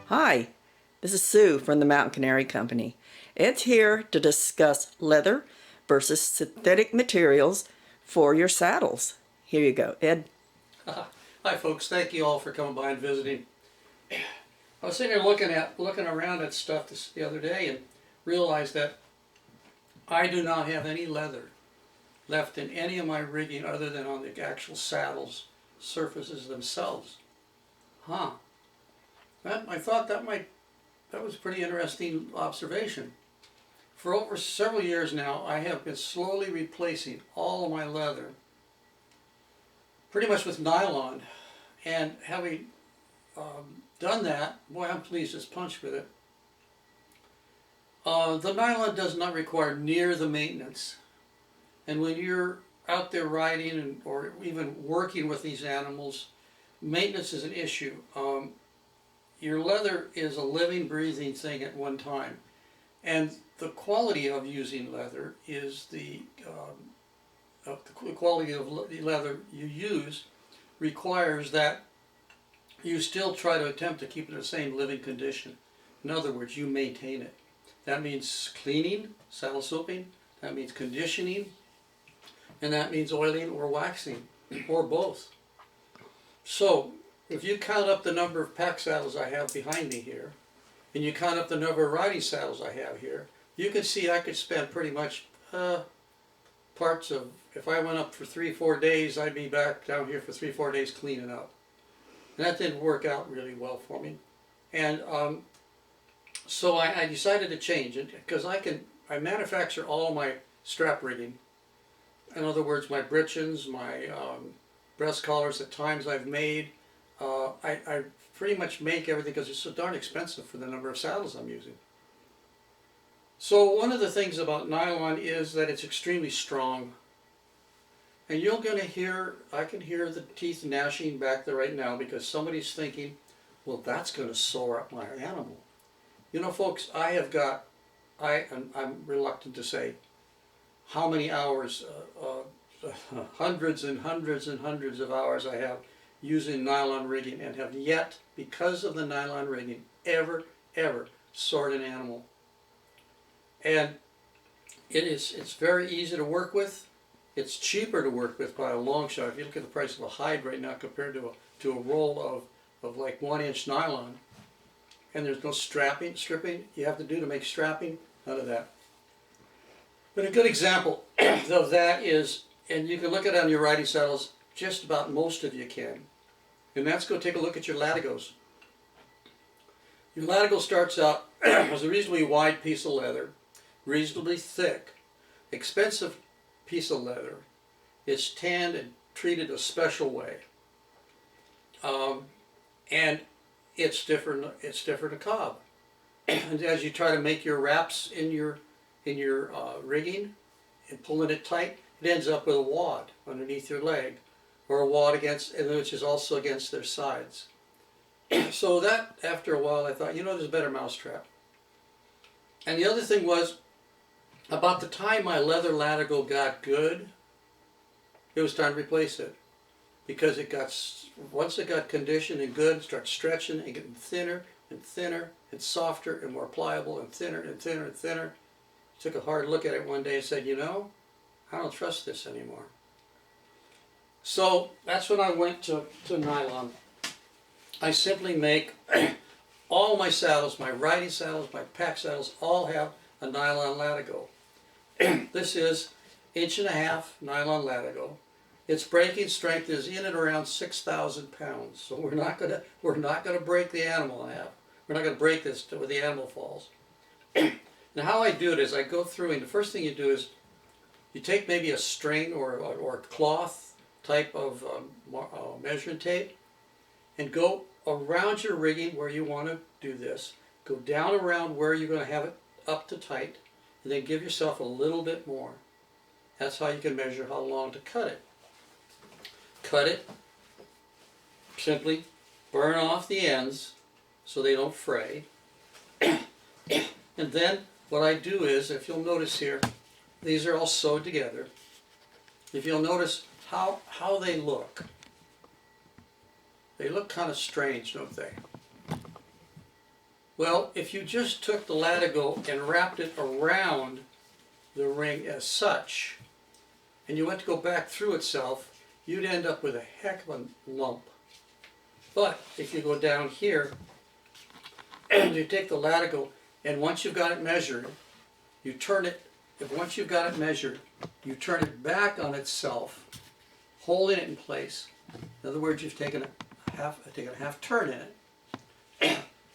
Hi, this is Sue from the Mt.Canary Company. Ed's here to discuss leather versus synthetic materials for your saddles. Here you go, Ed. Hi folks, thank you all for coming by and visiting. I was sitting here looking around at stuff the other day and realized that I do not have any leather left in any of my rigging other than on the actual saddles surfaces themselves. I thought that was a pretty interesting observation. For over several years now, I have been slowly replacing all of my leather pretty much with nylon, and having done that, boy, I'm pleased as punch with it. The nylon does not require near the maintenance, and when you're out there riding or even working with these animals, maintenance is an issue. Your leather is a living, breathing thing at one time, and the quality of using leather is the quality of the leather you use requires that you still try to attempt to keep it in the same living condition. In other words, you maintain it. That means cleaning, saddle soaping, that means conditioning, and that means oiling or waxing, or both. So, if you count up the number of pack saddles I have behind me here, and you count up the number of riding saddles I have here, you can see I could spend pretty much parts of, if I went up for 3-4 days, I'd be back down here for 3-4 days cleaning up. And that didn't work out really well for me. And so I decided to change it, because I manufacture all my strap rigging. In other words, my breeches, my breast collars at times I've made. I pretty much make everything because it's so darn expensive for the number of saddles I'm using. So one of the things about nylon is that it's extremely strong. And I can hear the teeth gnashing back there right now because somebody's thinking, well, that's going to sore up my animal. You know, folks, I'm reluctant to say how many hours, hundreds and hundreds and hundreds of hours I have using nylon rigging, and have yet, because of the nylon rigging, ever sored an animal. And it's very easy to work with. It's cheaper to work with by a long shot. If you look at the price of a hide right now compared to a roll of like 1-inch nylon, and there's no stripping you have to do to make strapping, none of that. But a good example of that is, and you can look at it on your riding saddles, just about most of you can, and that's go take a look at your latigos. Your latigo starts out as a reasonably wide piece of leather, reasonably thick, expensive piece of leather. It's tanned and treated a special way, and it's different. It's different to cob. And as you try to make your wraps in your rigging and pulling it tight, it ends up with a wad underneath your leg, or a wad which is also against their sides. So that, after a while, I thought, you know, there's a better mousetrap. And the other thing was, about the time my leather latigo got good, it was time to replace it, because once it got conditioned and good, it started stretching and getting thinner and thinner and softer and more pliable and thinner and thinner and thinner. I took a hard look at it one day and said, you know, I don't trust this anymore. So that's when I went to nylon. I simply make all my saddles, my riding saddles, my pack saddles, all have a nylon latigo. This is 1.5-inch nylon latigo. Its breaking strength is in and around 6,000 pounds. So we're not gonna break the animal in half. We're not gonna break this where the animal falls. Now how I do it is I go through, and the first thing you do is you take maybe a string or a cloth type of measuring tape, and go around your rigging where you want to do this. Go down around where you're going to have it up to tight, and then give yourself a little bit more. That's how you can measure how long to cut it. cut it, simply burn off the ends so they don't fray. And then what I do is, if you'll notice here, these are all sewed together. If you'll notice how they look kind of strange, don't they? Well, if you just took the latigo and wrapped it around the ring as such, and you went to go back through itself, you'd end up with a heck of a lump. But if you go down here, and you take the latigo, and once you've got it measured, you turn it, once you've got it measured, you turn it back on itself, holding it in place. In other words, you've taken a half turn in it.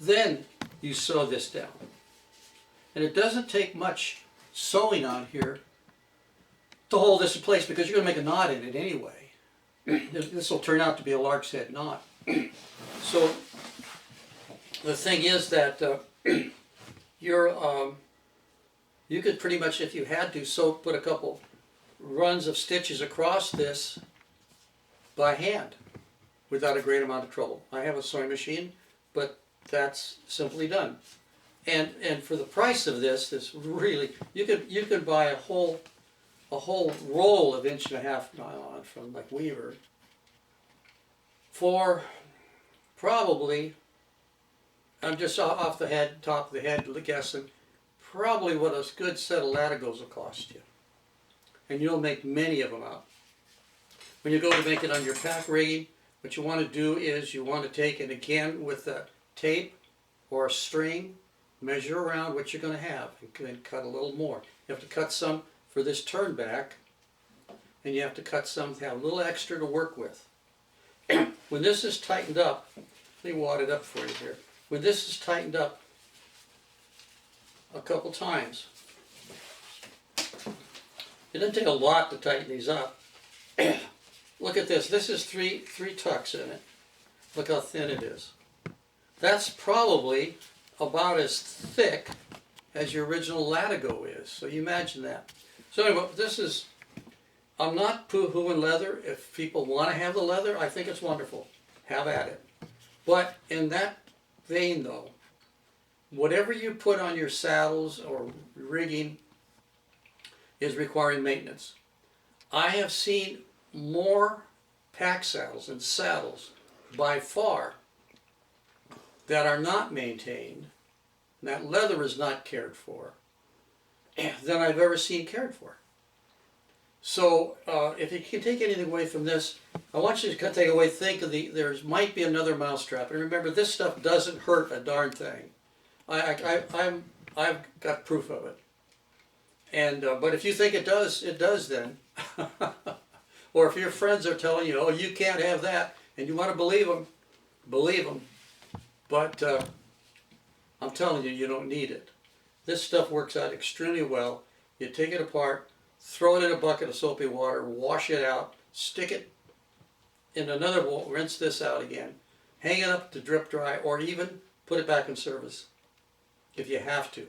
Then you sew this down. And it doesn't take much sewing on here to hold this in place, because you're going to make a knot in it anyway. This will turn out to be a lark's head knot. So the thing is that you could pretty much, if you had to, put a couple runs of stitches across this by hand without a great amount of trouble. I have a sewing machine, but that's simply done. And for the price of this really, you could buy a whole roll of 1.5" nylon from like Weaver for probably, I'm just off the head, top of the head guessing, probably what a good set of latigos will cost you. And you'll make many of them out. When you go to make it on your pack rigging, what you want to do is you want to take it again with a tape or a string, measure around what you're going to have, and then cut a little more. You have to cut some for this turn back, and you have to cut some to have a little extra to work with. When this is tightened up, let me wad it up for you here. When this is tightened up a couple times, it doesn't take a lot to tighten these up. Look at this. This is three tucks in it. Look how thin it is. That's probably about as thick as your original latigo is. So you imagine that. So anyway, this is, I'm not poo-hooing leather. If people want to have the leather, I think it's wonderful. Have at it. But in that vein though, whatever you put on your saddles or rigging is requiring maintenance. I have seen more pack saddles and saddles by far that are not maintained, and that leather is not cared for, than I've ever seen cared for. So if you can take anything away from this, I want you to take away, think of there might be another mousetrap. And remember, this stuff doesn't hurt a darn thing. I've got proof of it. And but if you think it does then. Or if your friends are telling you, oh, you can't have that, and you want to believe them, believe them. But I'm telling you, you don't need it. This stuff works out extremely well. You take it apart, throw it in a bucket of soapy water, wash it out, stick it in another bowl, rinse this out again, hang it up to drip dry, or even put it back in service if you have to.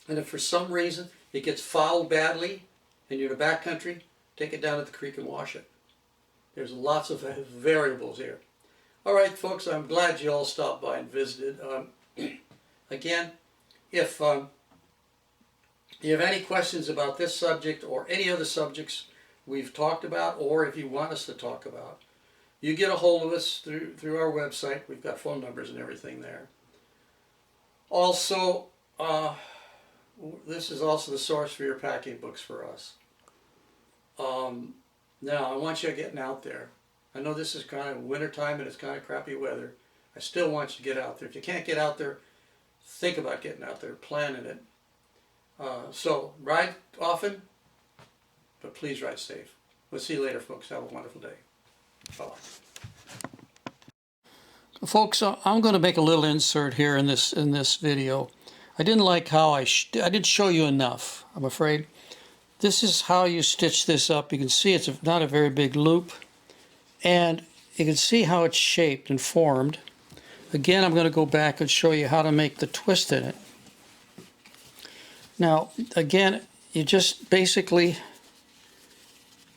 And if for some reason it gets fouled badly and you're in the backcountry, take it down at the creek and wash it. There's lots of variables here. All right, folks, I'm glad you all stopped by and visited. Again, if you have any questions about this subject or any other subjects we've talked about, or if you want us to talk about, you get a hold of us through our website. We've got phone numbers and everything there. Also, this is also the source for your packing books for us. Now, I want you getting out there. I know this is kind of wintertime and it's kind of crappy weather. I still want you to get out there. If you can't get out there, think about getting out there, planning it. So, ride often, but please ride safe. We'll see you later, folks. Have a wonderful day. Bye-bye. Folks, I'm going to make a little insert here in this video. I didn't like how I didn't show you enough, I'm afraid. This is how you stitch this up. You can see it's not a very big loop. And you can see how it's shaped and formed. Again, I'm going to go back and show you how to make the twist in it. Now, again, you just basically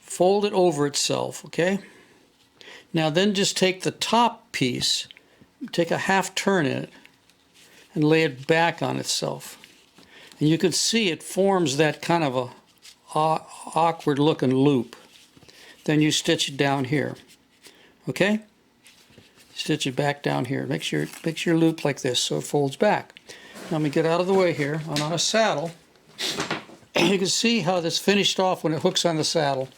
fold it over itself, okay? Now then just take the top piece, take a half turn in it, and lay it back on itself. And you can see it forms that kind of a awkward looking loop. Then you stitch it down here. Okay? Stitch it back down here. Make sure your loop like this so it folds back. Now let me get out of the way here. I'm on a saddle. You can see how this finished off when it hooks on the saddle.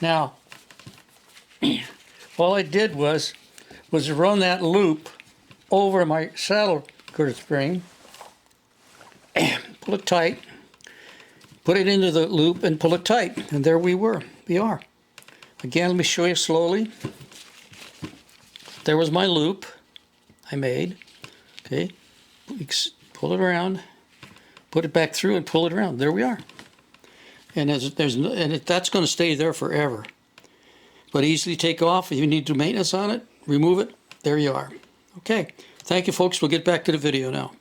Now, all I did was run that loop over my saddle girth spring, pull it tight, put it into the loop and pull it tight, and there we are. Again, let me show you slowly. There was my loop I made. Okay, pull it around, put it back through and pull it around. There we are. And that's going to stay there forever. But easily take off. If you need to do maintenance on it, remove it. There you are. Okay. Thank you, folks. We'll get back to the video now.